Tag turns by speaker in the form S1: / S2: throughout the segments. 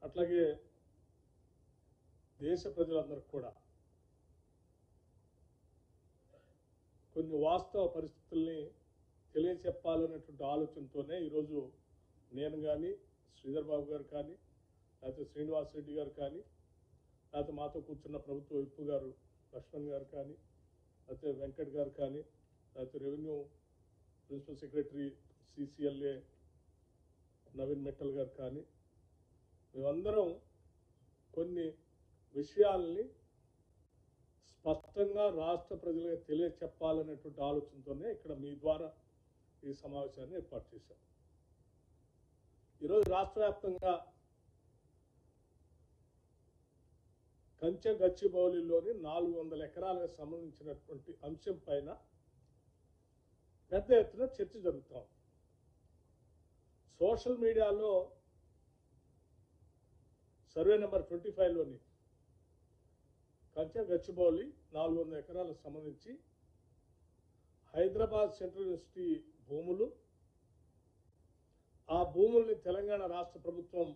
S1: అట్లాగే దేశ ప్రజలందరికీ కూడా కొన్ని వాస్తవ పరిస్థితుల్ని తెలియచెప్పాలనేటువంటి ఆలోచనతోనే ఈరోజు నేను కానీ శ్రీధర్ బాబు గారు కానీ లేకపోతే శ్రీనివాస్ రెడ్డి గారు కానీ లేకపోతే మాతో కూర్చున్న ప్రభుత్వ విప్పు గారు లక్ష్మణ్ గారు కానీ లేకపోతే వెంకట్ గారు కానీ లేకపోతే revenue principal secretary CCLA Naveen Mittal గారు కానీ మేమందరం కొన్ని విషయాల్ని స్పష్టంగా రాష్ట్ర ప్రజలకు తెలియచెప్పాలనేటువంటి ఆలోచనతోనే ఇక్కడ మీ ద్వారా ఈ సమావేశాన్ని ఏర్పాటు చేశాం. ఈరోజు రాష్ట్ర వ్యాప్తంగా కంచె గచ్చిబౌలిలోని 400 ఎకరాలకు సంబంధించినటువంటి అంశం పైన పెద్ద ఎత్తున చర్చ జరుగుతాం. సోషల్ మీడియాలో సర్వే నెంబర్ 25లోని కంచె గచ్చిబౌలి 400 ఎకరాలకు సంబంధించి హైదరాబాద్ సెంట్రల్ యూనివర్సిటీ భూములు, ఆ భూముల్ని తెలంగాణ రాష్ట్ర ప్రభుత్వం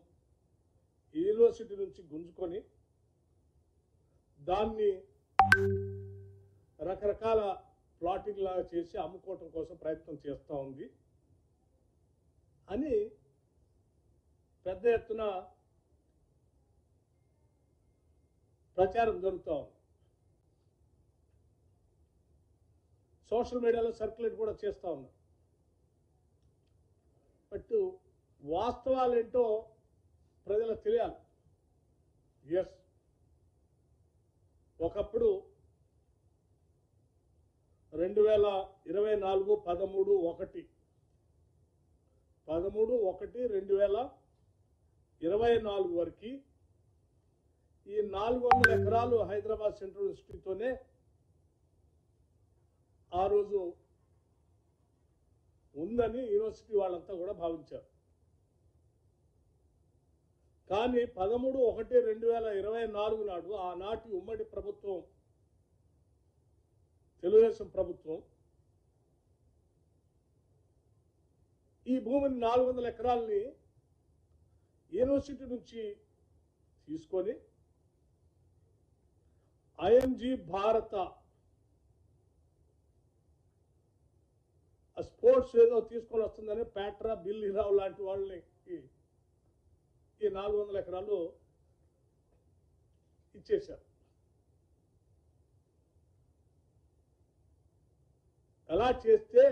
S1: యూనివర్సిటీ నుంచి గుంజుకొని దాన్ని రకరకాల ప్లాటింగ్ లాగా చేసి అమ్ముకోవటం కోసం ప్రయత్నం చేస్తూ ఉంది అని పెద్ద ఎత్తున ప్రచారం జరుగుతూ ఉంది. సోషల్ మీడియాలో సర్క్యులేట్ కూడా చేస్తూ ఉన్నారు. బట్ వాస్తవాలు ఏంటో ప్రజలకు తెలియాలి. ఎస్, ఒకప్పుడు 2024 13/1/2024 వరకు ఈ 400 ఎకరాలు హైదరాబాద్ సెంట్రల్ యూనివర్సిటీతోనే ఆ రోజు ఉందని యూనివర్సిటీ వాళ్ళంతా కూడా భావించారు. కానీ 13/1/2024 నాడు ఆనాటి ఉమ్మడి ప్రభుత్వం తెలుగుదేశం ప్రభుత్వం ఈ భూమిని 400 ఎకరాలని యూనివర్సిటీ నుంచి తీసుకొని ఐఎంజీ భారత స్పోర్ట్స్ ఏదో తీసుకొని వస్తుందని ప్యాట్రా, బిల్లీరావు లాంటి వాళ్ళని ఈ 400 ఎకరాలు ఇచ్చేశారు. అలాట్ చేస్తే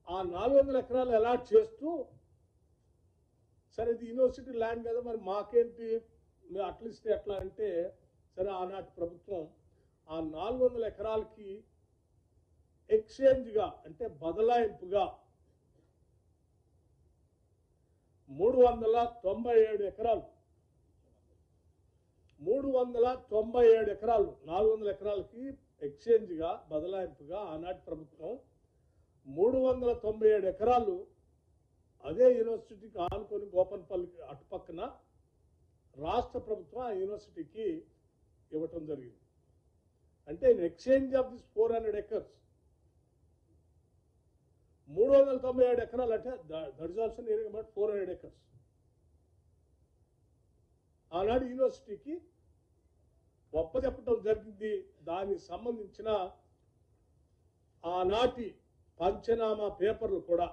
S1: ఆ 400 ఎకరాలు అలాట్ చేస్తూ, సరే ఇది యూనివర్సిటీ ల్యాండ్ కదా మరి మాకేంటి, మేము అట్లీస్ట్ ఎట్లా అంటే, సరే ఆనాటి ప్రభుత్వం ఆ 400 ఎకరాలకి ఎక్స్చేంజ్గా అంటే బదలాయింపుగా 397 ఎకరాలు 400 ఎకరాలకి ఎక్స్చేంజ్గా బదలాయింపుగా ఆనాటి ప్రభుత్వం 397 ఎకరాలు అదే యూనివర్సిటీకి ఆనుకొని గోపన్పల్లికి అటుపక్కన రాష్ట్ర ప్రభుత్వం ఆ యూనివర్సిటీకి ఇవ్వటం జరిగింది. అంటే in exchange of this 400 acres 397 ఎకరాలు అంటే that is also nearing about 400 acres ఆనాడు యూనివర్సిటీకి ఒప్పచెప్పటం జరిగింది. దానికి సంబంధించిన ఆనాటి పంచనామా పేపర్లు కూడా,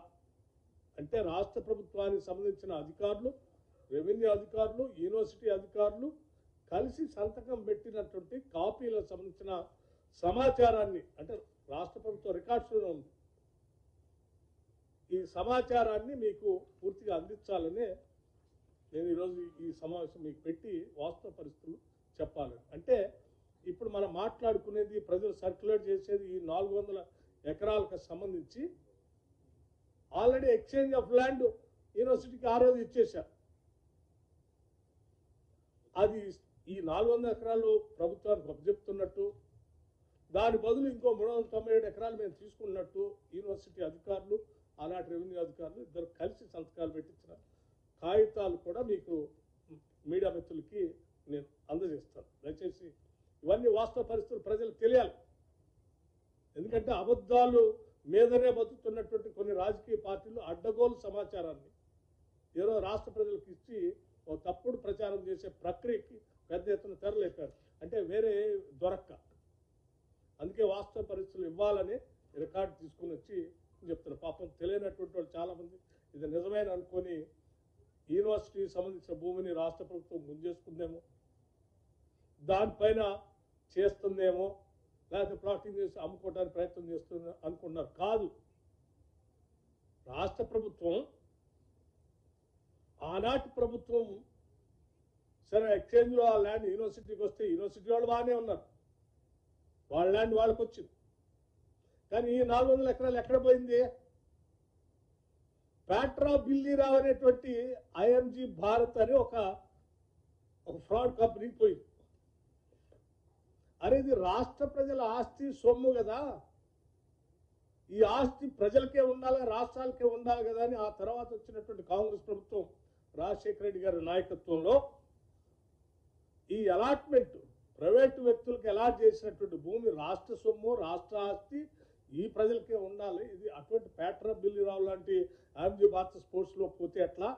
S1: అంటే రాష్ట్ర ప్రభుత్వానికి సంబంధించిన అధికారులు, రెవెన్యూ అధికారులు, యూనివర్సిటీ అధికారులు కలిసి సంతకం పెట్టినటువంటి కాపీలకు సంబంధించిన సమాచారాన్ని, అంటే రాష్ట్ర ప్రభుత్వ రికార్డ్స్లో ఉంది, ఈ సమాచారాన్ని మీకు పూర్తిగా అందించాలనే నేను ఈరోజు ఈ సమావేశం మీకు పెట్టి వాస్తవ పరిస్థితులు చెప్పాలి. అంటే ఇప్పుడు మనం మాట్లాడుకునేది, ప్రజలు సర్క్యులేట్ చేసేది ఈ 400 ఎకరాలకు సంబంధించి ఆల్రెడీ ఎక్స్చేంజ్ ఆఫ్ ల్యాండ్ యూనివర్సిటీకి ఆ రోజు ఇచ్చేశారు. అది ఈ 400 ఎకరాలు ప్రభుత్వానికి అప్పచెప్తున్నట్టు, దాని బదులు ఇంకో 397 ఎకరాలు మేము తీసుకున్నట్టు యూనివర్సిటీ అధికారులు, ఆనాటి రెవెన్యూ అధికారులు ఇద్దరు కలిసి సంతకాలు పెట్టించిన కాగితాలు కూడా మీకు మీడియా మిత్రులకి నేను అందజేస్తాను. దయచేసి ఇవన్నీ వాస్తవ పరిస్థితులు ప్రజలకు తెలియాలి. ఎందుకంటే అబద్ధాలు మీదనే బతుకుతున్నటువంటి కొన్ని రాజకీయ పార్టీలు అడ్డగోలు సమాచారాన్ని ఏదో రాష్ట్ర ప్రజలకు ఇచ్చి ఓ తప్పుడు ప్రచారం చేసే ప్రక్రియకి పెద్ద ఎత్తున తెరలేపారు. అంటే వేరే దొరక్క. అందుకే వాస్తవ పరిస్థితులు ఇవ్వాలని రికార్డు తీసుకుని వచ్చి చెప్తున్నారు. పాపం తెలియనటువంటి వాళ్ళు చాలామంది ఇది నిజమైన అనుకొని యూనివర్సిటీకి సంబంధించిన భూమిని రాష్ట్ర ప్రభుత్వం గుంజేసుకుందేమో, దానిపైన చేస్తుందేమో, లేకపోతే ప్లాటింగ్ చేసి అమ్ముకోవడానికి ప్రయత్నం చేస్తుంది అనుకున్నారు. కాదు, రాష్ట్ర ప్రభుత్వం ఆనాటి ప్రభుత్వం సరే ఎక్స్చేంజ్లో ఆ ల్యాండ్ యూనివర్సిటీకి వస్తే యూనివర్సిటీ వాళ్ళు బాగానే ఉన్నారు, వాళ్ళ ల్యాండ్ వాళ్ళకి వచ్చింది. కానీ ఈ 400 ఎకరాలు ఎక్కడ పోయింది? ప్యాట్రా బిల్లీరావు అనేటువంటి ఐఎంజీ భారత్ అని ఒక ఫ్రాడ్ కంపెనీకి పోయింది. అరే ఇది రాష్ట్ర ప్రజల ఆస్తి సొమ్ము కదా, ఈ ఆస్తి ప్రజలకే ఉండాలి, రాష్ట్రాలకే ఉండాలి కదా అని ఆ తర్వాత వచ్చినటువంటి కాంగ్రెస్ ప్రభుత్వం రాజశేఖర రెడ్డి గారి నాయకత్వంలో ఈ అలాట్మెంట్ ప్రైవేటు వ్యక్తులకు అలాట్ చేసినటువంటి భూమి రాష్ట్ర సొమ్ము, రాష్ట్ర ఆస్తి, ఈ ప్రజలకే ఉండాలి. ఇది అటువంటి ప్యాట్రా బిల్లీరావు లాంటి ఐఎంజీ భారత స్పోర్ట్స్లో పోతే ఎట్లా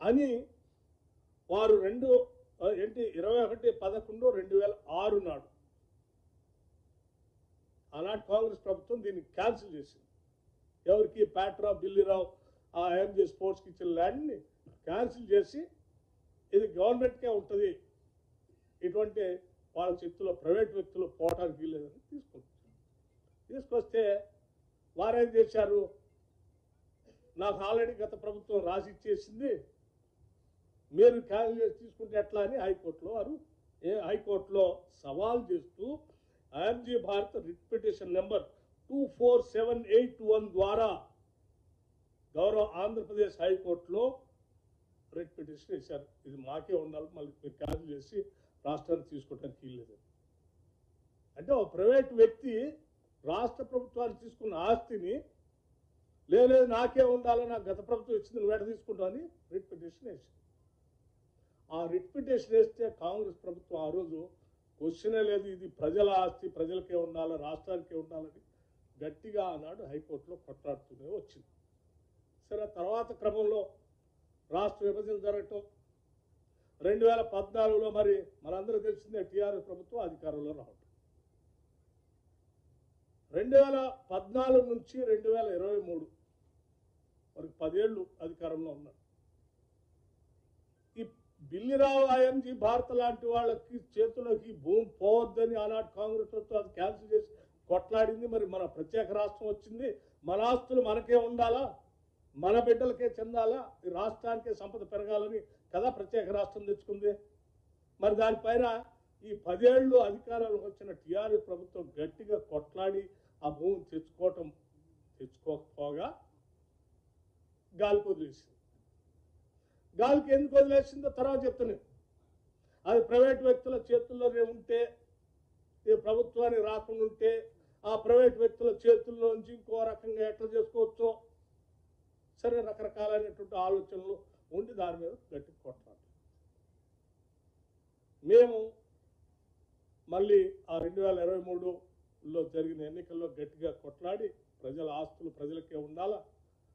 S1: అని వారు 21/11/2006 నాడు ఆనాటి కాంగ్రెస్ ప్రభుత్వం దీన్ని క్యాన్సిల్ చేసింది. ఎవరికి? ప్యాట్రా బిల్లీరావు ఆ ఐఎంజీ స్పోర్ట్స్కి ఇచ్చిన ల్యాండ్ని క్యాన్సిల్ చేసి ఇది గవర్నమెంట్కే ఉంటుంది, ఇటువంటి వాళ్ళ చేతిలో ప్రైవేట్ వ్యక్తులు పోవటానికి వీల్లేదని తీసుకొస్తే వారేం చేశారు? నాకు ఆల్రెడీ గత ప్రభుత్వం రాసి ఇచ్చేసింది, మీరు క్యాన్సిల్ చేసి తీసుకుంటే ఎట్లా అని హైకోర్టులో సవాల్ చేస్తూ IMG Bharat writ petition number 24781 ద్వారా గౌరవ ఆంధ్రప్రదేశ్ హైకోర్టులో రిట్ పిటిషన్ వేశారు. ఇది మాకే ఉండాలి, మళ్ళీ మీరు క్యాన్సిల్ చేసి రాష్ట్రాన్ని తీసుకోవడానికి వీల్లేదు. అంటే ఒక ప్రైవేట్ వ్యక్తి రాష్ట్ర ప్రభుత్వాన్ని తీసుకున్న ఆస్తిని లేదు నాకే ఉండాలో, నాకు గత ప్రభుత్వం ఇచ్చింది నువ్వు ఎట తీసుకుంటామని రిట్ పిటిషన్ వేసింది. ఆ రిట్ పిటిషన్ వేస్తే కాంగ్రెస్ ప్రభుత్వం ఆ రోజు క్వశ్చనే లేదు, ఇది ప్రజల ఆస్తి, ప్రజలకే ఉండాలి, రాష్ట్రానికే ఉండాలని గట్టిగా ఆనాడు హైకోర్టులో కొట్లాడుతూనే వచ్చింది. సరే, తర్వాత క్రమంలో రాష్ట్ర విభజన జరగటం 2014లో మరి మనందరూ తెలిసిందే టీఆర్ఎస్ ప్రభుత్వం అధికారంలో రావటం. 2014 నుంచి 2023 వరకు 10 ఏళ్ళు అధికారంలో ఉన్నారు. ఈ బిల్లీరావు ఐఎంజీ భారత్ లాంటి వాళ్ళకి చేతులకి భూమి పోవద్దని ఆనాటి కాంగ్రెస్ ప్రభుత్వం అది క్యాన్సిల్ చేసి కొట్లాడింది. మరి మన ప్రత్యేక రాష్ట్రం వచ్చింది, మన ఆస్తులు మనకే ఉండాలా, మన బిడ్డలకే చెందాలా, ఈ రాష్ట్రానికే సంపద పెరగాలని కదా ప్రత్యేక రాష్ట్రం తెచ్చుకుంది. మరి దానిపైన ఈ 10 ఏళ్ళు అధికారంలోకి వచ్చిన టీఆర్ఎస్ ప్రభుత్వం గట్టిగా కొట్లాడి ఆ భూమిని తెచ్చుకోకపోగా గాలికి వదిలేసింది. గాలికి ఎందుకు వదిలేసిందో తర్వాత చెప్తున్నాను. అది ప్రైవేట్ వ్యక్తుల చేతుల్లోనే ఉంటే, ఈ ప్రభుత్వానికి రాకుండా ఉంటే ఆ ప్రైవేట్ వ్యక్తుల చేతుల్లో నుంచి ఇంకో రకంగా ఎట్లా చేసుకోవచ్చో సరే రకరకాలైనటువంటి ఆలోచనలు ఉండి దాని మీద గట్టి కొట్లాడు. మేము మళ్ళీ ఆ 2023లో జరిగిన ఎన్నికల్లో గట్టిగా కొట్లాడి ప్రజల ఆస్తులు ప్రజలకే ఉండాలా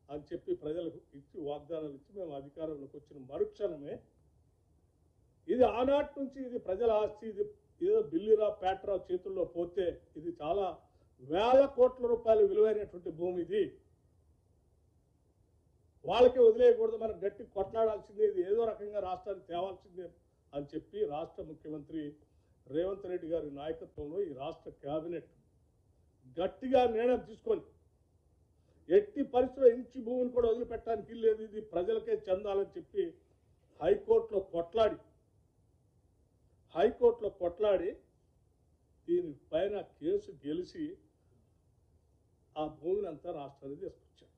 S1: అని చెప్పి ప్రజలకు ఇచ్చి వాగ్దానాలు ఇచ్చి మేము అధికారంలోకి వచ్చిన మరుక్షణమే ఇది ఆనాటి నుంచి ఇది ప్రజల ఆస్తి, ఇది ఏదో బిల్లీరావు ప్యాట్రావు చేతుల్లో పోతే ఇది చాలా వేల కోట్ల రూపాయలు విలువైనటువంటి భూమి, ఇది వాళ్ళకే వదిలేయకూడదు, మనం గట్టి కొట్లాడాల్సిందే, ఇది ఏదో రకంగా రాష్ట్రానికి తేవాల్సిందే అని చెప్పి రాష్ట్ర ముఖ్యమంత్రి రేవంత్ రెడ్డి గారి నాయకత్వంలో ఈ రాష్ట్ర కేబినెట్ గట్టిగా నిర్ణయం తీసుకొని ఎట్టి పరిస్థితుల్లో ఇంచి భూమిని కూడా వదిలిపెట్టడానికి లేదు, ఇది ప్రజలకే చెందాలని చెప్పి హైకోర్టులో కొట్లాడి దీనిపైన కేసు గెలిచి ఆ భూమిని అంతా రాష్ట్రానికి తీసుకొచ్చారు.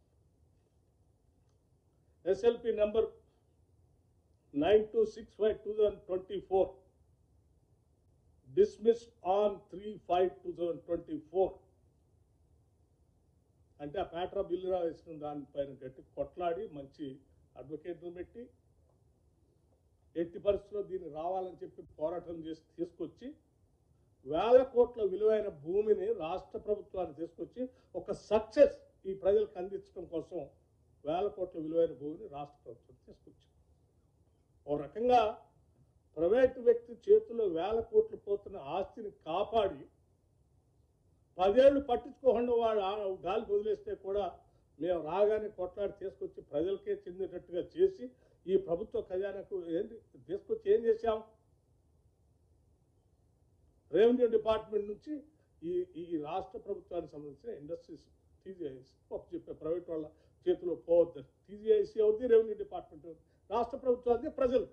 S1: ఎస్ఎల్పి నెంబర్ 9265/2024 dismissed on 3/5/2024 అంటే ఆ ప్యాట్రా బిల్లీరావు వేసిన దానిపైన గట్టి కొట్లాడి మంచి అడ్వకేట్ను పెట్టి ఎట్టి పరిస్థితుల్లో దీన్ని రావాలని చెప్పి పోరాటం చేసి తీసుకొచ్చి వేల కోట్ల విలువైన భూమిని రాష్ట్ర ప్రభుత్వాన్ని తీసుకొచ్చి ఒక సక్సెస్ ఈ ప్రజలకు అందించడం కోసం వేల కోట్ల విలువైన భూమిని రాష్ట్ర ప్రభుత్వం తీసుకొచ్చింది. ఓ రకంగా ప్రైవేటు వ్యక్తి చేతుల్లో వేల కోట్లు పోతున్న ఆస్తిని కాపాడి 10 ఏళ్ళు పట్టించుకోకుండా వాడు గాలి వదిలేస్తే కూడా మేము రాగానే కొట్లాడి తీసుకొచ్చి ప్రజలకే చెందేటట్టుగా చేసి ఈ ప్రభుత్వ ఖజానాకు ఏంటి తీసుకొచ్చి ఏం చేశాం? రెవెన్యూ డిపార్ట్మెంట్ నుంచి ఈ రాష్ట్ర ప్రభుత్వానికి సంబంధించిన ఇండస్ట్రీస్ టీజీఐసి చెప్పే ప్రైవేట్ వాళ్ళ చేతిలో పోవద్దని. టీజీఐసి అవుతుంది, రెవెన్యూ డిపార్ట్మెంట్ రాష్ట్ర ప్రభుత్వానికి ప్రజలు.